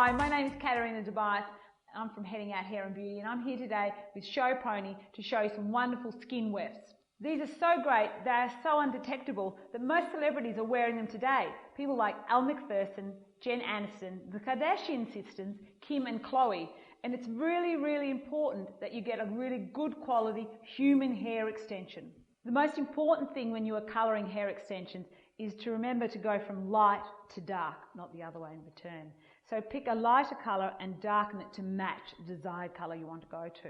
Hi, my name is Katerina Dubai. I'm from Heading Out Hair and Beauty, and I'm here today with Show Pony to show you some wonderful skin wefts. These are so great, they are so undetectable that most celebrities are wearing them today. People like Elle Macpherson, Jen Aniston, the Kardashian sisters, Kim and Khloe. And it's really, really important that you get a really good quality human hair extension. The most important thing when you are colouring hair extensions is to remember to go from light to dark, not the other way in return. So pick a lighter colour and darken it to match the desired colour you want to go to.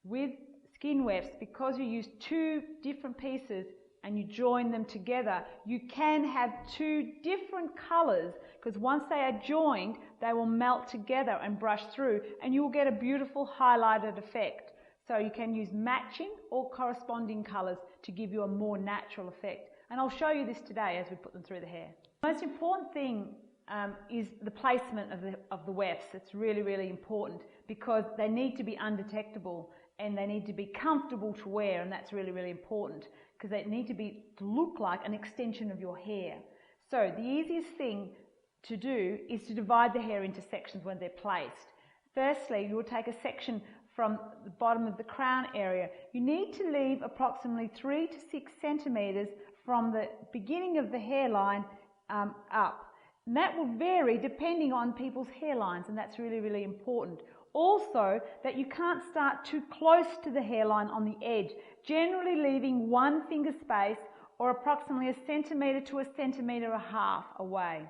With skin wefts, because you use two different pieces and you join them together, you can have two different colours, because once they are joined, they will melt together and brush through, and you will get a beautiful highlighted effect. So you can use matching or corresponding colours to give you a more natural effect. And I'll show you this today as we put them through the hair. The most important thing is the placement of the wefts. It's really, really important because they need to be undetectable and they need to be comfortable to wear, and that's really, really important because they need to look like an extension of your hair. So the easiest thing to do is to divide the hair into sections when they're placed. Firstly, you will take a section from the bottom of the crown area. You need to leave approximately 3 to 6 centimetres from the beginning of the hairline up. And that will vary depending on people's hairlines, and that's really, really important. Also, that you can't start too close to the hairline on the edge, generally leaving 1 finger space or approximately 1 centimetre to 1.5 centimetres away.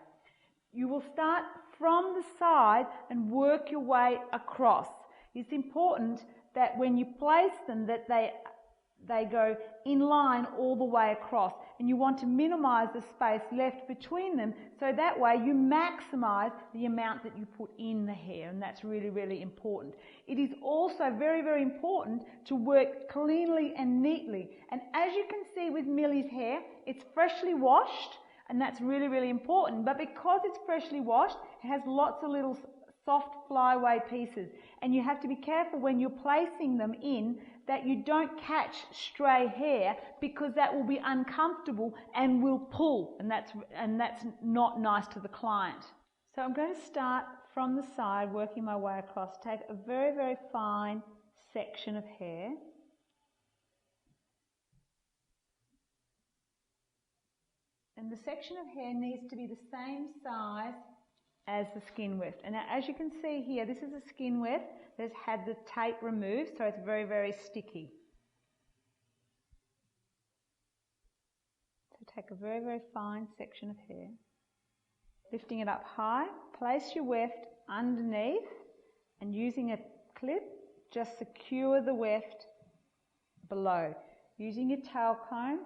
You will start from the side and work your way across. It's important that when you place them that they go in line all the way across, and you want to minimise the space left between them so that way you maximise the amount that you put in the hair, and that's really, really important. It is also very, very important to work cleanly and neatly, and as you can see with Millie's hair, it's freshly washed, and that's really, really important, but because it's freshly washed, it has lots of little soft flyaway pieces, and you have to be careful when you're placing them in that you don't catch stray hair, because that will be uncomfortable and will pull, and that's not nice to the client. So I'm going to start from the side, working my way across, take a very, very fine section of hair. And the section of hair needs to be the same size as the skin weft. And now, as you can see here, this is a skin weft that's had the tape removed, so it's very, very sticky. So take a very, very fine section of hair, lifting it up high, place your weft underneath, and using a clip, just secure the weft below. Using your tail comb,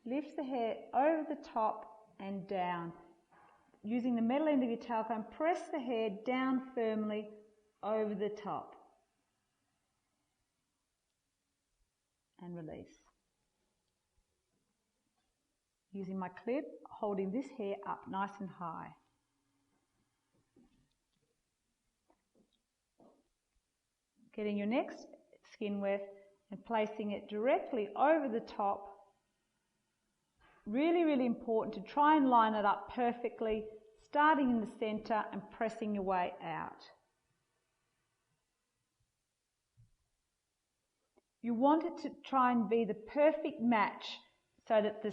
lift the hair over the top and down. Using the metal end of your tail comb, press the hair down firmly over the top and release. Using my clip, holding this hair up nice and high. Getting your next skin weft and placing it directly over the top. Really, really important to try and line it up perfectly, starting in the centre and pressing your way out. You want it to try and be the perfect match so that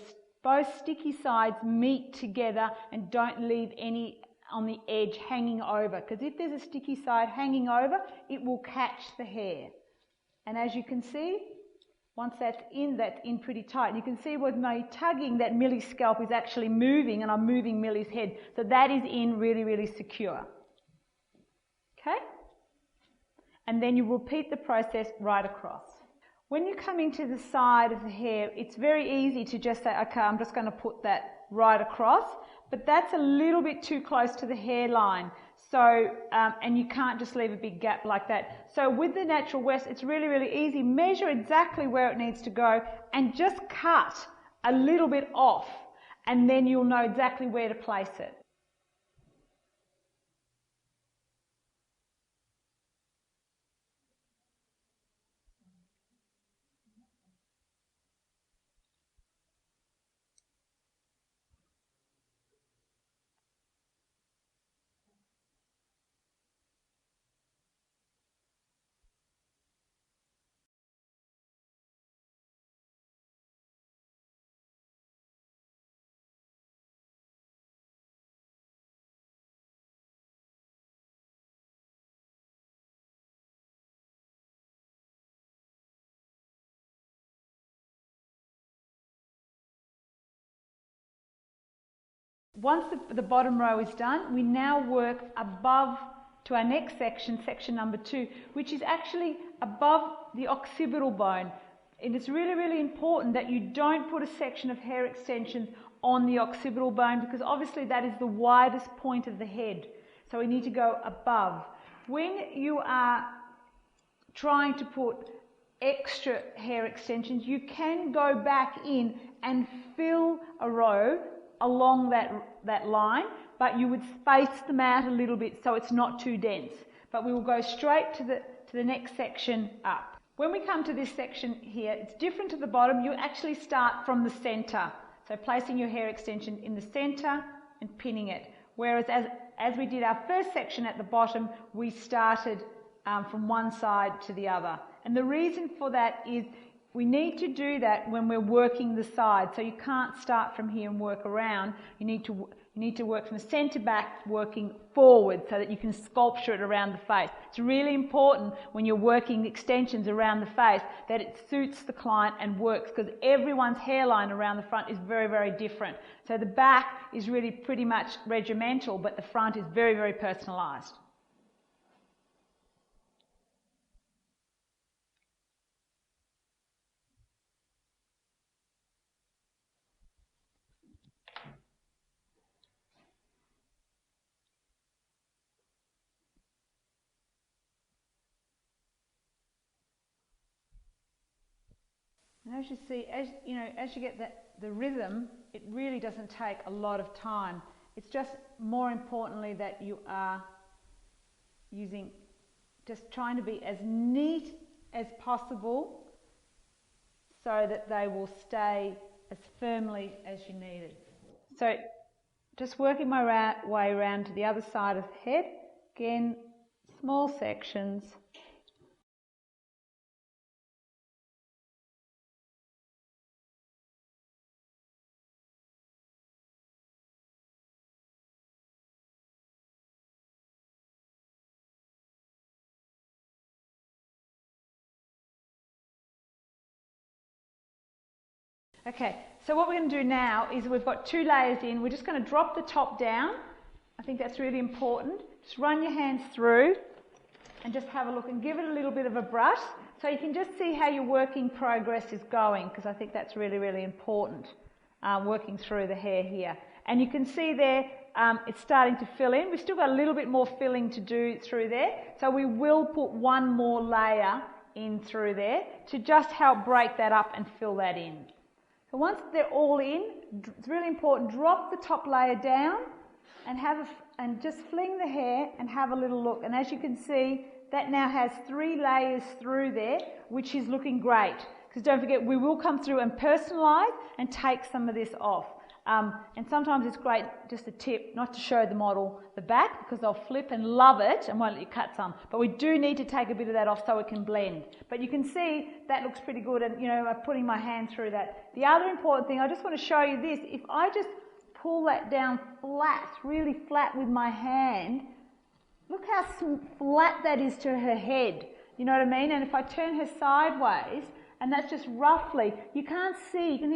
both sticky sides meet together and don't leave any on the edge hanging over, because if there's a sticky side hanging over, it will catch the hair. And as you can see, once that's in pretty tight. And you can see with my tugging that Millie's scalp is actually moving, and I'm moving Millie's head. So that is in really, really secure. Okay? And then you repeat the process right across. When you're coming to the side of the hair, it's very easy to just say, okay, I'm just going to put that right across. But that's a little bit too close to the hairline. So, and you can't just leave a big gap like that. So with the natural wefts, it's really, really easy. Measure exactly where it needs to go and just cut a little bit off, and then you'll know exactly where to place it. Once the bottom row is done, we now work above to our next section, section number 2, which is actually above the occipital bone. And it's really, really important that you don't put a section of hair extensions on the occipital bone, because obviously that is the widest point of the head. So we need to go above. When you are trying to put extra hair extensions, you can go back in and fill a row along that line, but you would space them out a little bit so it's not too dense. But we will go straight to the next section up. When we come to this section here, it's different to the bottom. You actually start from the center. So placing your hair extension in the center and pinning it. Whereas as we did our first section at the bottom, we started from one side to the other. And the reason for that is we need to do that when we're working the side. So you can't start from here and work around. You need to work from the centre back, working forward, so that you can sculpture it around the face. It's really important when you're working the extensions around the face that it suits the client and works, because everyone's hairline around the front is very, very different. So the back is really pretty much regimental, but the front is very, very personalised. And as you see, as you get the rhythm, it really doesn't take a lot of time. It's just more importantly that you are just trying to be as neat as possible so that they will stay as firmly as you need it. So just working my way around to the other side of the head. Again, small sections. Okay, so what we're going to do now is we've got 2 layers in. We're just going to drop the top down. I think that's really important. Just run your hands through and just have a look and give it a little bit of a brush so you can just see how your working progress is going, because I think that's really, really important, working through the hair here. And you can see there it's starting to fill in. We've still got a little bit more filling to do through there, so we will put 1 more layer in through there to just help break that up and fill that in. So once they're all in, it's really important, drop the top layer down and just fling the hair and have a little look. And as you can see, that now has 3 layers through there, which is looking great. Because don't forget, we will come through and personalise and take some of this off. And sometimes it's great, just a tip, not to show the model the back, because they'll flip and love it and won't let you cut some. But we do need to take a bit of that off so it can blend. But you can see that looks pretty good, and I'm putting my hand through that. The other important thing, I just want to show you this. If I just pull that down flat, really flat with my hand, look how flat that is to her head. You know what I mean? And if I turn her sideways, and that's just roughly, you can't see, can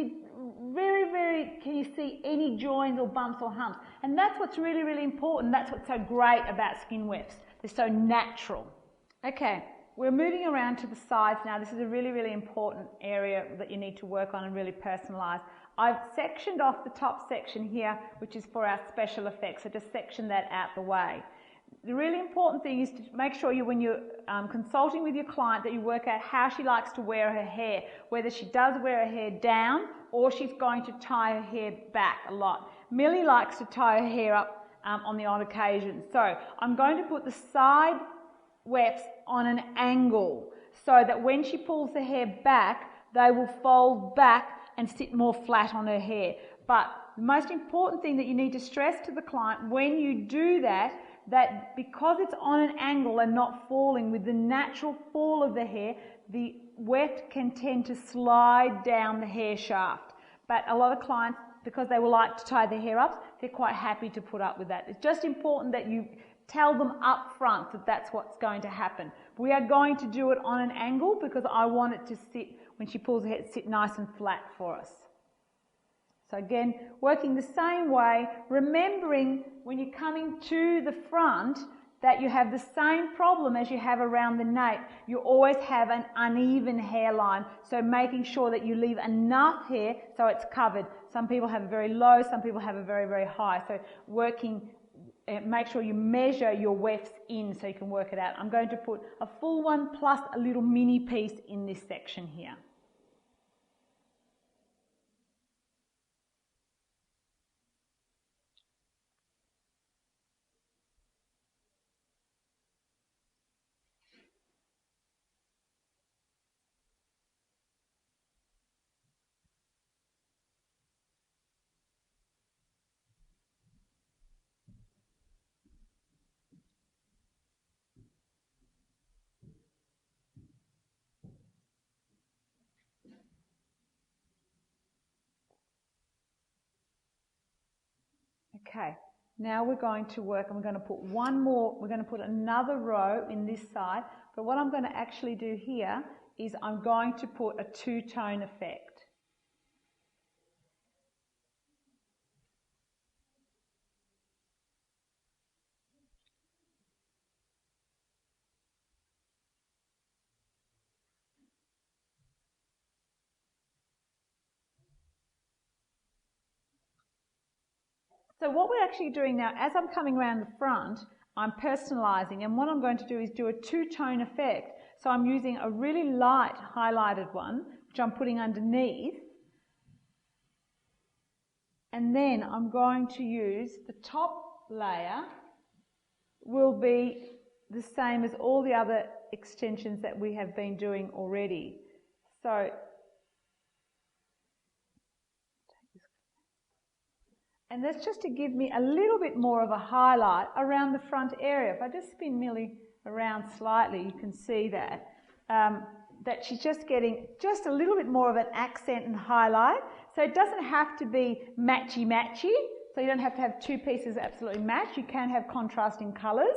you see any joins or bumps or humps? And that's what's really, really important. That's what's so great about skin wefts. They're so natural. Okay, we're moving around to the sides now. This is a really, really important area that you need to work on and really personalise. I've sectioned off the top section here, which is for our special effects, so just section that out the way. The really important thing is to make sure when you're consulting with your client that you work out how she likes to wear her hair, whether she does wear her hair down or she's going to tie her hair back a lot. Millie likes to tie her hair up on the odd occasion. So I'm going to put the side wefts on an angle so that when she pulls the hair back, they will fold back and sit more flat on her hair. But the most important thing that you need to stress to the client when you do that because it's on an angle and not falling with the natural fall of the hair, the weft can tend to slide down the hair shaft. But a lot of clients, because they will like to tie their hair up, they're quite happy to put up with that. It's just important that you tell them up front that that's what's going to happen. We are going to do it on an angle because I want it to sit, when she pulls her hair, sit nice and flat for us. So again, working the same way, remembering when you're coming to the front that you have the same problem as you have around the nape. You always have an uneven hairline, so making sure that you leave enough hair so it's covered. Some people have a very low, some people have a very, very high. So working, make sure you measure your wefts in so you can work it out. I'm going to put a full one plus a little mini piece in this section here. Okay, now we're going to work, and we're going to put one more, we're going to put another row in this side, but what I'm going to actually do here is I'm going to put a two-tone effect. So what we're actually doing now, as I'm coming around the front, I'm personalising, and what I'm going to do is do a two-tone effect. So I'm using a really light highlighted one, which I'm putting underneath, and then I'm going to use the top layer will be the same as all the other extensions that we have been doing already. So and that's just to give me a little bit more of a highlight around the front area. If I just spin Millie around slightly, you can see that, that she's just getting just a little bit more of an accent and highlight. So it doesn't have to be matchy-matchy, so you don't have to have two pieces absolutely match. You can have contrasting colours.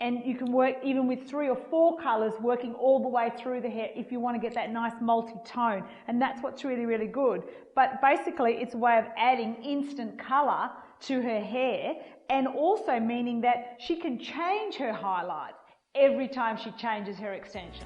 And you can work even with 3 or 4 colours working all the way through the hair if you want to get that nice multi-tone. And that's what's really, really good. But basically it's a way of adding instant colour to her hair, and also meaning that she can change her highlights every time she changes her extensions.